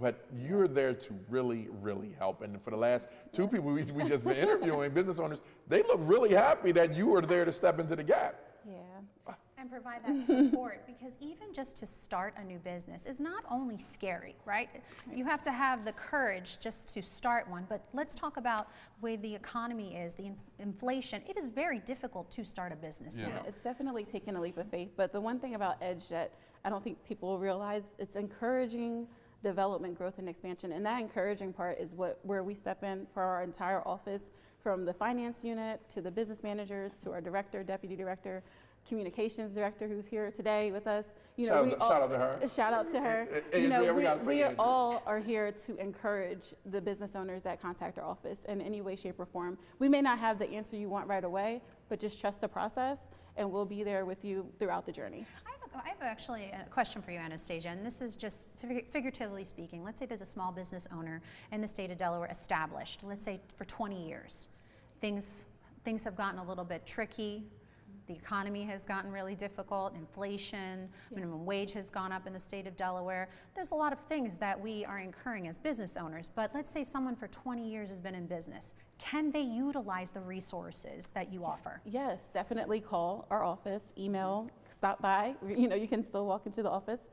but you're there to really, really help. And for the last 2 people we just been interviewing, business owners, they look really happy that you were there to step into the gap. Yeah. And provide that support, because even just to start a new business is not only scary, right? You have to have the courage just to start one, but let's talk about the way the economy is, the inflation. It is very difficult to start a business now. It's definitely taking a leap of faith, but the one thing about EDGE that I don't think people realize, it's encouraging development, growth, and expansion, and that encouraging part is where we step in for our entire office, from the finance unit to the business managers to our director, deputy director, communications director who's here today with us. Shout out to her. Shout out to her. We all are here to encourage the business owners that contact our office in any way, shape, or form. We may not have the answer you want right away, but just trust the process, and we'll be there with you throughout the journey. I have actually a question for you, Anastasia, and this is just figuratively speaking. Let's say there's a small business owner in the state of Delaware established, let's say for 20 years. Things have gotten a little bit tricky. The economy has gotten really difficult, inflation, minimum wage has gone up in the state of Delaware. There's a lot of things that we are incurring as business owners, but let's say someone for 20 years has been in business. Can they utilize the resources that you offer? Yes, definitely call our office, email, stop by. You can still walk into the office.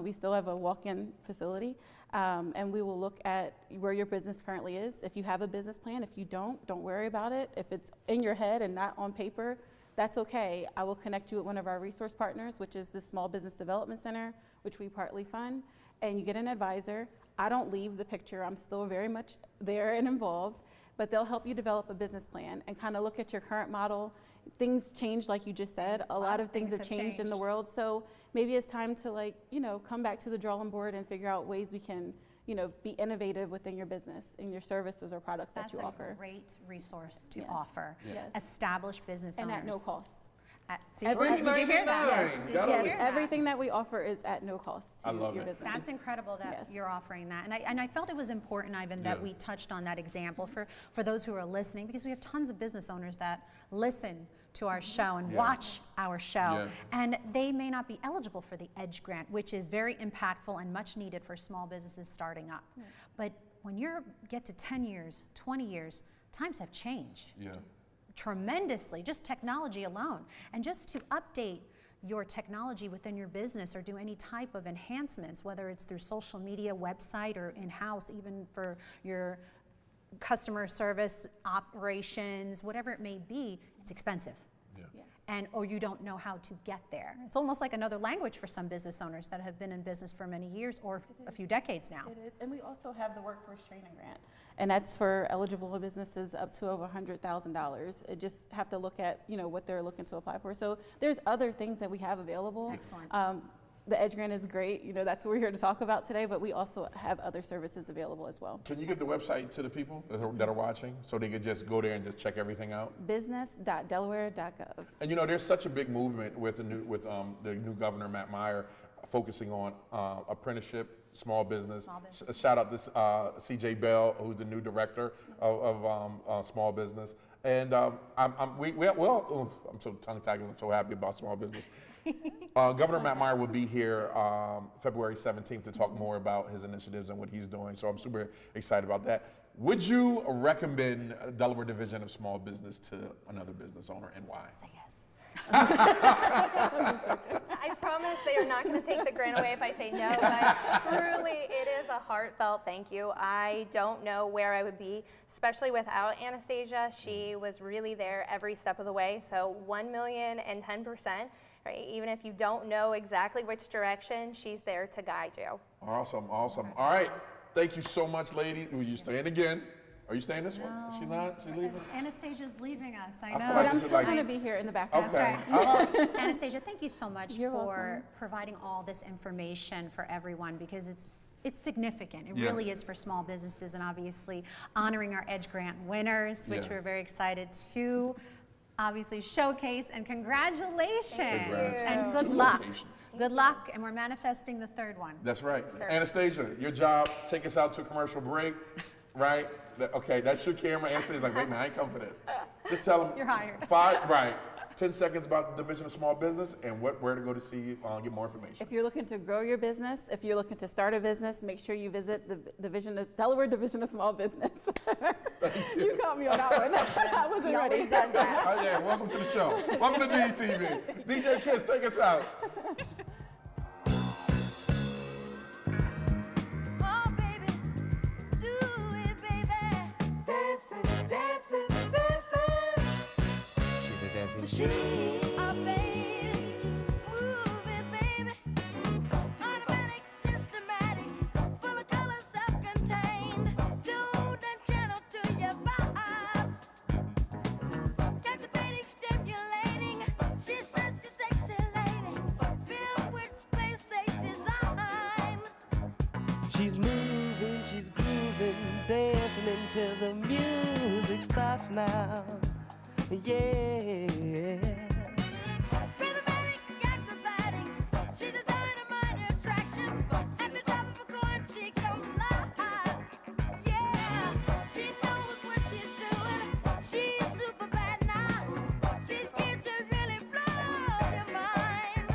We still have a walk-in facility. And we will look at where your business currently is. If you have a business plan, if you don't worry about it. If it's in your head and not on paper, that's okay. I will connect you with one of our resource partners, which is the Small Business Development Center, which we partly fund, and you get an advisor. I don't leave the picture. I'm still very much there and involved, but they'll help you develop a business plan and kind of look at your current model. Things change, like you just said. A lot of things have changed in the world, so maybe it's time to come back to the drawing board and figure out ways we can be innovative within your business and your services or products that you offer. That's a great resource to Yes. offer. Yes. Established business And owners. at no cost. Did you hear that? Yes. Did you hear that? Everything that we offer is at no cost to your business. That's incredible that you're offering that. And I felt it was important, Ivan, that we touched on that example for those who are listening, because we have tons of business owners that listen to our show and watch our show. And they may not be eligible for the EDGE grant, which is very impactful and much needed for small businesses starting up. But when you get to 10 years, 20 years, times have changed. Tremendously, just technology alone. And just to update your technology within your business or do any type of enhancements, whether it's through social media, website, or in-house, even for your customer service operations, whatever it may be, it's expensive. Or you don't know how to get there. It's almost like another language for some business owners that have been in business for many years or a few decades now. It is, and we also have the Workforce Training Grant, and that's for eligible businesses up to over $100,000. It just have to look at what they're looking to apply for. So there's other things that we have available. Excellent. The EDGE grant is great. That's what we're here to talk about today, but we also have other services available as well. Can you give the website to the people that are watching so they could just go there and just check everything out? Business.delaware.gov. And there's such a big movement with the new governor, Matt Meyer, focusing on apprenticeship, small business. Shout out to CJ Bell, who's the new director of small business. And I'm so tongue-tied because I'm so happy about small business. Governor Matt Meyer will be here February 17th to talk more about his initiatives and what he's doing. So I'm super excited about that. Would you recommend Delaware Division of Small Business to another business owner, and why? Say yes. I promise they are not going to take the grant away if I say no, but truly it is a heartfelt thank you. I don't know where I would be, especially without Anastasia. She was really there every step of the way, so 1,010%. Right? Even if you don't know exactly which direction, she's there to guide you. Awesome. All right. Thank you so much, ladies. Will you staying again? Are you staying this one? Is she not? She leaving? Anastasia's leaving us, I know. But I'm still going to be here in the background. That's right. Well, Anastasia, thank you so much for providing all this information for everyone, because it's significant. It really is for small businesses, and obviously honoring our EDGE grant winners, which we're very excited to obviously showcase, and congratulations. And good luck. Good luck, and we're manifesting the third one. That's right. Anastasia, your job, take us out to a commercial break, right? Okay, that's your camera. Anastasia's like, wait a minute, I ain't come for this. Just tell them. You're hired. 10 seconds about the Division of Small Business and where to go to see get more information. If you're looking to grow your business, if you're looking to start a business, make sure you visit the Delaware Division of Small Business. You caught me on that one. I wasn't ready. Always does that. Yeah, welcome to the show. Welcome to DETV. DJ Kiss, take us out. Machine. Oh, baby, move it, baby. Automatic, systematic, full of color, self-contained. Tuned and channeled to your vibes. Captivating, stimulating. She's such a sexy lady. Built with space safe design. She's moving, she's grooving, dancing until the music stops now. Yeah. Rhythmatic, acrobatic, she's a dynamite attraction. At the top of a coin, she comes alive. Yeah, she knows what she's doing. She's super bad now. She's here to really blow your mind.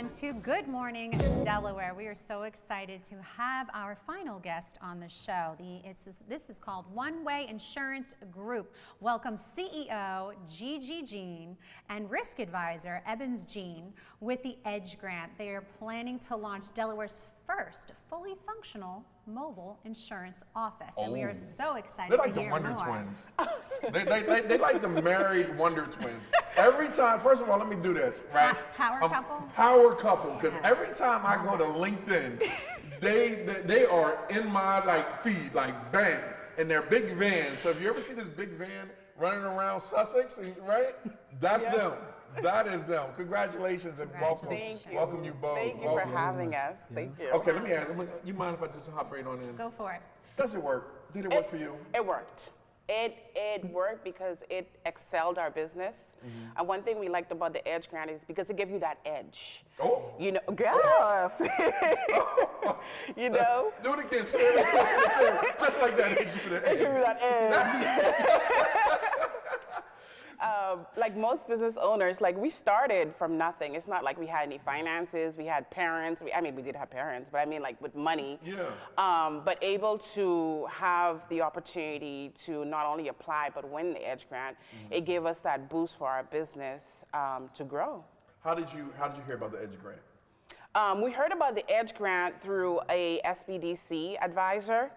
everyone, to Good Morning Delaware. We are so excited to have our final guest on the show. This is called One Way Insurance Group. Welcome CEO GiGi Jean and risk advisor Ebens Jean with the Edge Grant. They are planning to launch Delaware's first fully functional mobile insurance office, and we are so excited They're like to the hear Wonder more. Twins. they like the married Wonder Twins. Every time, first of all, let me do this, right? Power couple? Power couple, because every time I go to LinkedIn, they are in my feed, bang, in their big van. So if you ever see this big van running around Sussex, right? That's them. That is them. Congratulations and welcome. Thank you. Welcome you both. Thank you for having us. Thank you. Okay, let me ask. You mind if I just hop right on in? Go for it. Does it work? Did it work for you? It worked. It worked because it excelled our business. And one thing we liked about the Edge Grant is because it gives you that edge. Oh. You know, yes. You know? Do it again, sir. Just like that. It gives you the edge. It gives you that edge. Like most business owners, we started from nothing. It's not like we had any finances. We had parents. We did have parents, but with money. Yeah. But able to have the opportunity to not only apply but win the Edge Grant, it gave us that boost for our business to grow. How did you hear about the Edge Grant? We heard about the Edge Grant through a SBDC advisor.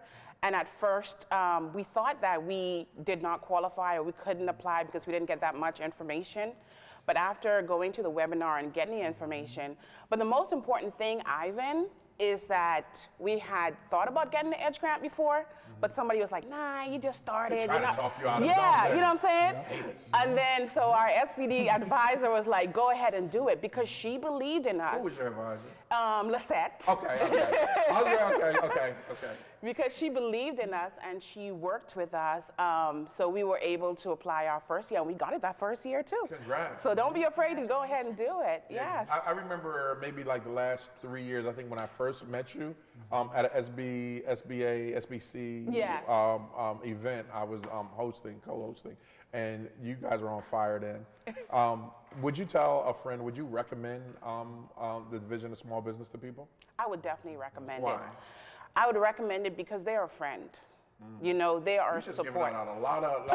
And at first, we thought that we did not qualify or we couldn't apply because we didn't get that much information. But after going to the webinar and getting the information, but the most important thing, Ivan, is that we had thought about getting the Edge Grant before, but somebody was like, nah, you just started. They try to talk you out of it. Yeah, you know what I'm saying? Yeah. And then so our SPD advisor was like, go ahead and do it because she believed in us. Who was your advisor? Lisette. Okay. Because she believed in us and she worked with us, so we were able to apply our first year, and we got it that first year too. Congrats. So don't be afraid to go ahead and do it. Yes. I remember maybe the last 3 years, I think when I first met you at a SBA, SBC Yes. event, I was co-hosting, and you guys were on fire then. Would you tell a friend, would you recommend the Division of Small Business to people? I would definitely recommend Why? it. I would recommend it because they're a friend. You know, they are just support. Giving out a lot of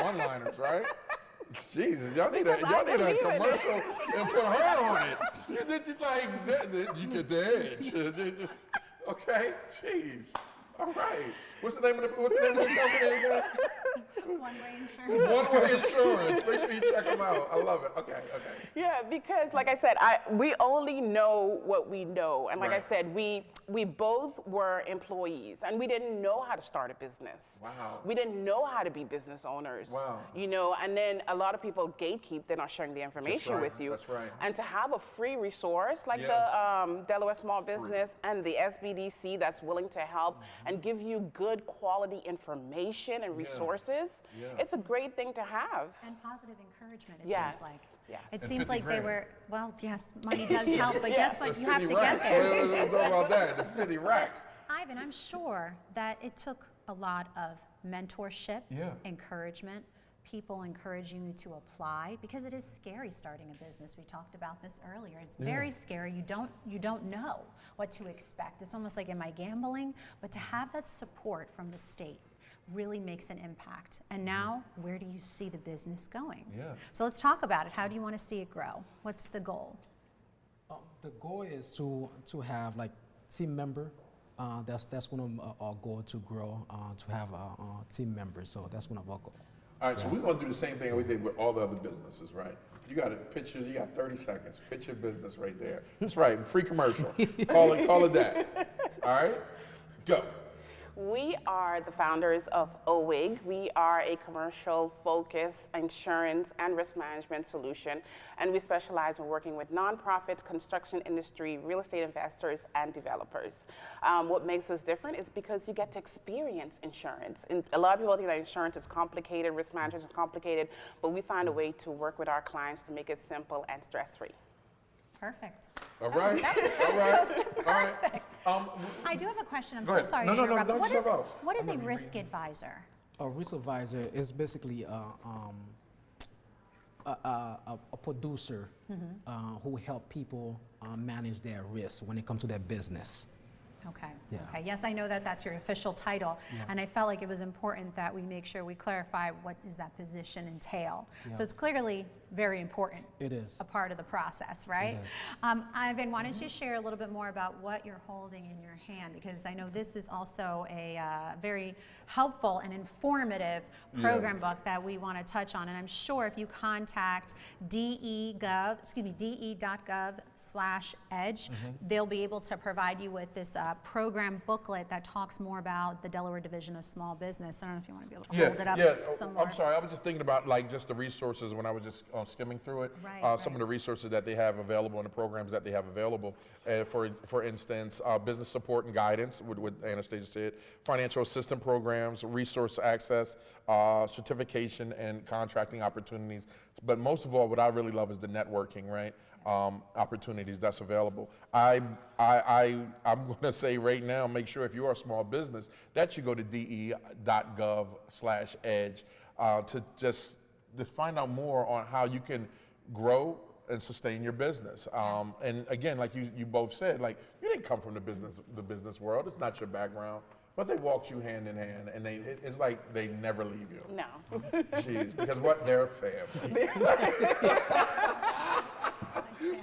one-liners, right? Jesus, y'all need a commercial and put her on it. You get the edge. Okay, jeez. All right. What's the name of the company again? One Way Insurance. One Way Insurance. Make sure you check them out. I love it. Okay. Yeah, because like I said, we only know what we know. And like I said, we both were employees and we didn't know how to start a business. Wow. We didn't know how to be business owners. Wow. You know, and then a lot of people gatekeep, they're not sharing the information with you. That's right. And to have a free resource like the Delaware Small Business and the SBDC that's willing to help and give you good quality information and resources, it's a great thing to have. And positive encouragement, it Yes. seems like. Yes. It And seems 50 like they grand. were, well, yes, money does help, but guess what? The You have 50 to get racks. there. Let's talk about that, the 50 racks. Ivan, I'm sure that it took a lot of mentorship, encouragement, people encouraging you to apply, because it is scary starting a business. We talked about this earlier. It's very scary. You don't know what to expect. It's almost like, am I gambling? But to have that support from the state really makes an impact. And now, where do you see the business going? So let's talk about it. How do you want to see it grow? What's the goal? The goal is to have team member. That's one of our goal to grow, to have team members. So that's one of our goals. All right, so we're going to do the same thing we did with all the other businesses, right? You got a picture, you got 30 seconds. Pitch your business right there. That's right, free commercial. Call it that. All right, go. We are the founders of OWIG. We are a commercial-focused insurance and risk management solution, and we specialize in working with nonprofits, construction industry, real estate investors, and developers. What makes us different is because you get to experience insurance. And a lot of people think that insurance is complicated, risk management is complicated, but we find a way to work with our clients to make it simple and stress-free. Perfect. All right. That was close to perfect. I do have a question. I'm so sorry to interrupt. What is a risk advisor? A risk advisor is basically a producer who help people manage their risk when it comes to their business. Okay. Yeah. Okay. Yes, I know that that's your official title, Yeah. and I felt like it was important that we make sure we clarify what does that position entail. Yeah. So it's clearly very important. It is. A part of the process, right? It is. Ivan, why don't you share a little bit more about what you're holding in your hand, because I know this is also a very helpful and informative program book that we want to touch on, and I'm sure if you contact de.gov/edge, they'll be able to provide you with this program booklet that talks more about the Delaware Division of Small Business. I don't know if you want to be able to hold it up some more. I'm sorry, I was just thinking about like just the resources when I was just skimming through it. Some of the resources that they have available and the programs that they have available. For instance, business support and guidance, what Anastasia said, financial assistance programs, resource access, certification and contracting opportunities. But most of all, what I really love is the networking, right? Opportunities that's available. I'm going to say right now, make sure if you are a small business that you go to de.gov/edge to find out more on how you can grow and sustain your business. And again, like you both said, like you didn't come from the business world. It's not your background. But they walked you hand in hand, and it's like they never leave you. No. Jeez, because what? They're family.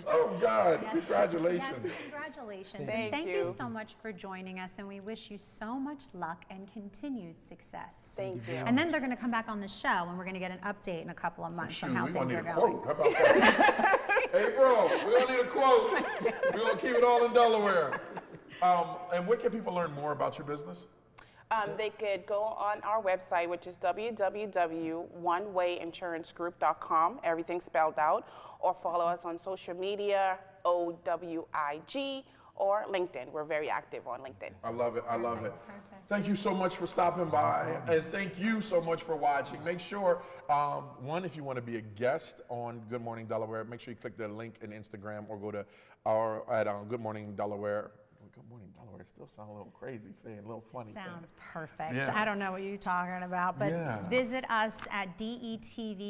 Oh, God, Yes. congratulations. Yes, congratulations. Thank And thank you. you so much for joining us, and we wish you so much luck and continued success. Thank you. And then they're going to come back on the show, and we're going to get an update in a couple of months on Shoot, how we things gonna are need a going. quote. How about that? Hey, bro, we don't need a quote. We're going to keep it all in Delaware. And where can people learn more about your business? They could go on our website, which is www.onewayinsuranceGroup.com, everything spelled out, or follow us on social media, OWIG, or LinkedIn. We're very active on LinkedIn. I love it. I love it. Thank you so much for stopping by, and thank you so much for watching. Make sure, one, if you want to be a guest on Good Morning Delaware, make sure you click the link in Instagram or go to Good Morning Delaware. Good Morning Delaware still sounds a little crazy, saying a little funny. Sounds perfect. Yeah. I don't know what you're talking about, but Yeah. visit us at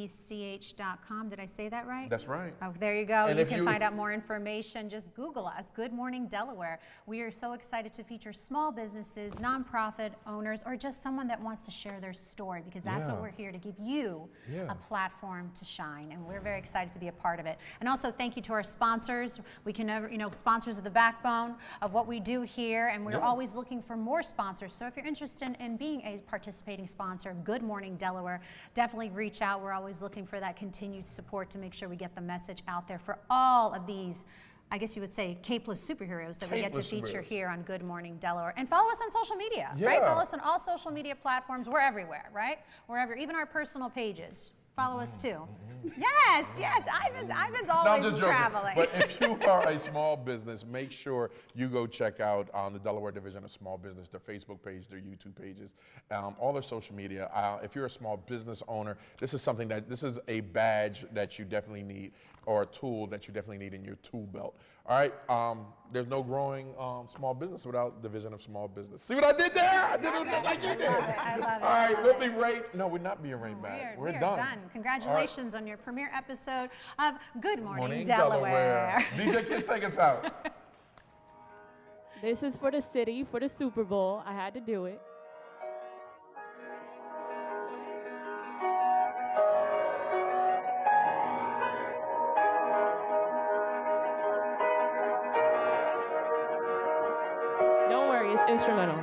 detvch.com. Did I say that right? That's right. Oh, there you go. And You if can you- find out more information. Just Google us, Good Morning Delaware. We are so excited to feature small businesses, nonprofit owners, or just someone that wants to share their story, because that's what Yeah. we're here to give you Yeah. a platform to shine, and we're very excited to be a part of it. And also thank you to our sponsors. We can never, sponsors are the backbone of what we do here, and we're Yeah. always looking for more sponsors. So if you're interested in being a participating sponsor of Good Morning Delaware, definitely reach out. We're always looking for that continued support to make sure we get the message out there for all of these, I guess you would say, capeless superheroes that we get to Capeless feature superheroes. here on Good Morning Delaware. And follow us on social media, right? Yeah. Follow us on all social media platforms. We're everywhere, right? Wherever, even our personal pages. Follow us too. Yes, Ivan's No, I'm always just joking. traveling. But if you are a small business, make sure you go check out the Delaware Division of Small Business, their Facebook page, their YouTube pages, all their social media. If you're a small business owner, this is a badge that you definitely need, or a tool that you definitely need in your tool belt. All right, there's no growing small business without Division of Small Business. See what I did there? I did it just like you did. I love it. All right, we'll be right. No, we're not being right back. We are done. Congratulations on your premiere episode of Good Morning, Morning Delaware. DJ Kiss, take us out. This is for the city, for the Super Bowl. I had to do it. Don't worry, it's instrumental.